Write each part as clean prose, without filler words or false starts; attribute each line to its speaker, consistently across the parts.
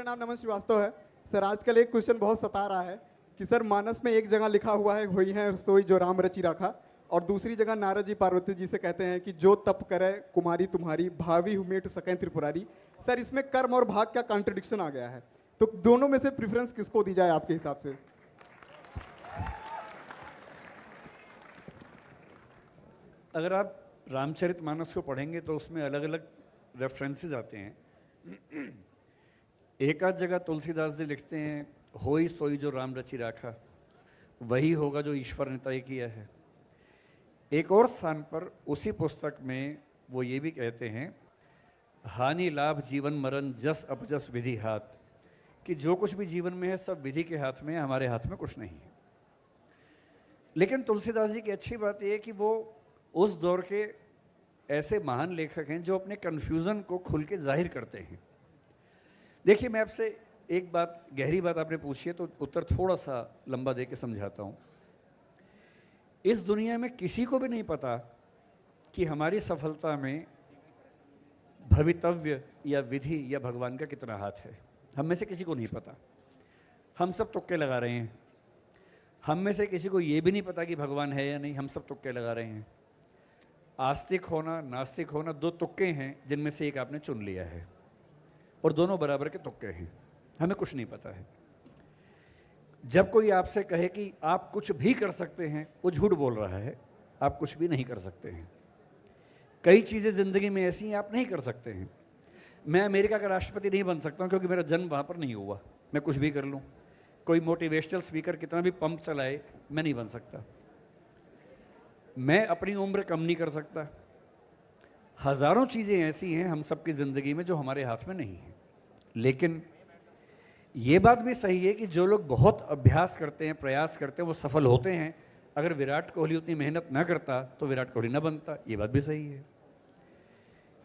Speaker 1: मेरा नाम नमन श्रीवास्तव है। सर आजकल एक क्वेश्चन बहुत सता रहा है कि सर मानस में एक जगह लिखा हुआ है हुई है सोई जो राम रचि राखा, और दूसरी जगह नारद जी पार्वती जी से कहते हैं कि जो तप करे कुमारी तुम्हारी भावी हुमेट सकें त्रिपुरारी। सर इसमें कर्म और भाग का कॉन्ट्रडिक्शन आ गया है, तो दोनों में से प्रेफरेंस किसको दी जाए आपके हिसाब से?
Speaker 2: अगर आप रामचरितमानस को पढ़ेंगे तो उसमें अलग अलग रेफरेंसेस आते हैं। एक आध जगह तुलसीदास जी लिखते हैं होई सोई जो राम रचि राखा, वही होगा जो ईश्वर ने तय किया है। एक और स्थान पर उसी पुस्तक में वो ये भी कहते हैं हानि लाभ जीवन मरण जस अपजस विधि हाथ, कि जो कुछ भी जीवन में है सब विधि के हाथ में है, हमारे हाथ में कुछ नहीं है। लेकिन तुलसीदास जी की अच्छी बात यह है कि वो उस दौर के ऐसे महान लेखक हैं जो अपने कन्फ्यूज़न को खुल के जाहिर करते हैं। देखिए, मैं आपसे एक बात, गहरी बात आपने पूछी है तो उत्तर थोड़ा सा लंबा दे के समझाता हूँ। इस दुनिया में किसी को भी नहीं पता कि हमारी सफलता में भवितव्य या विधि या भगवान का कितना हाथ है। हम में से किसी को नहीं पता, हम सब तुक्के लगा रहे हैं। हम में से किसी को ये भी नहीं पता कि भगवान है या नहीं, हम सब तुक्के लगा रहे हैं। आस्तिक होना नास्तिक होना दो तुक्के हैं जिनमें से एक आपने चुन लिया है, और दोनों बराबर के तुक्के हैं, हमें कुछ नहीं पता है। जब कोई आपसे कहे कि आप कुछ भी कर सकते हैं, वो झूठ बोल रहा है। आप कुछ भी नहीं कर सकते हैं। कई चीज़ें ज़िंदगी में ऐसी हैं आप नहीं कर सकते हैं। मैं अमेरिका का राष्ट्रपति नहीं बन सकता हूँ क्योंकि मेरा जन्म वहाँ पर नहीं हुआ। मैं कुछ भी कर लूँ, कोई मोटिवेशनल स्पीकर कितना भी पंप चलाए, मैं नहीं बन सकता। मैं अपनी उम्र कम नहीं कर सकता। हज़ारों चीज़ें ऐसी हैं हम सबकी ज़िंदगी में जो हमारे हाथ में नहीं है। लेकिन ये बात भी सही है कि जो लोग बहुत अभ्यास करते हैं, प्रयास करते हैं, वो सफल होते हैं। अगर विराट कोहली उतनी मेहनत ना करता तो विराट कोहली ना बनता, ये बात भी सही है।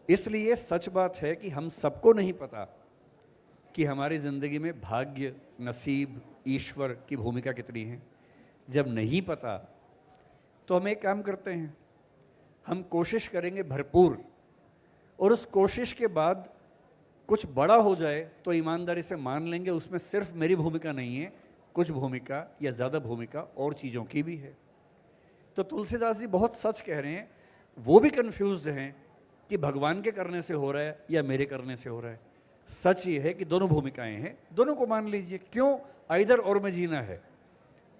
Speaker 2: इसलिए सच बात है कि हम सबको नहीं पता कि हमारी ज़िंदगी में भाग्य, नसीब, ईश्वर की भूमिका कितनी है। जब नहीं पता तो हम एक काम करते हैं, हम कोशिश करेंगे भरपूर, और उस कोशिश के बाद कुछ बड़ा हो जाए तो ईमानदारी से मान लेंगे उसमें सिर्फ मेरी भूमिका नहीं है, कुछ भूमिका या ज़्यादा भूमिका और चीज़ों की भी है। तो तुलसीदास जी बहुत सच कह रहे हैं। वो भी कन्फ्यूज्ड हैं कि भगवान के करने से हो रहा है या मेरे करने से हो रहा है। सच ये है कि दोनों भूमिकाएं हैं, दोनों को मान लीजिए। क्यों आइदर और में जीना है,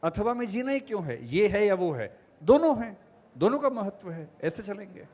Speaker 2: अथवा में जीना ही क्यों है, ये है या वो है, दोनों हैं, दोनों का महत्व है, ऐसे चलेंगे।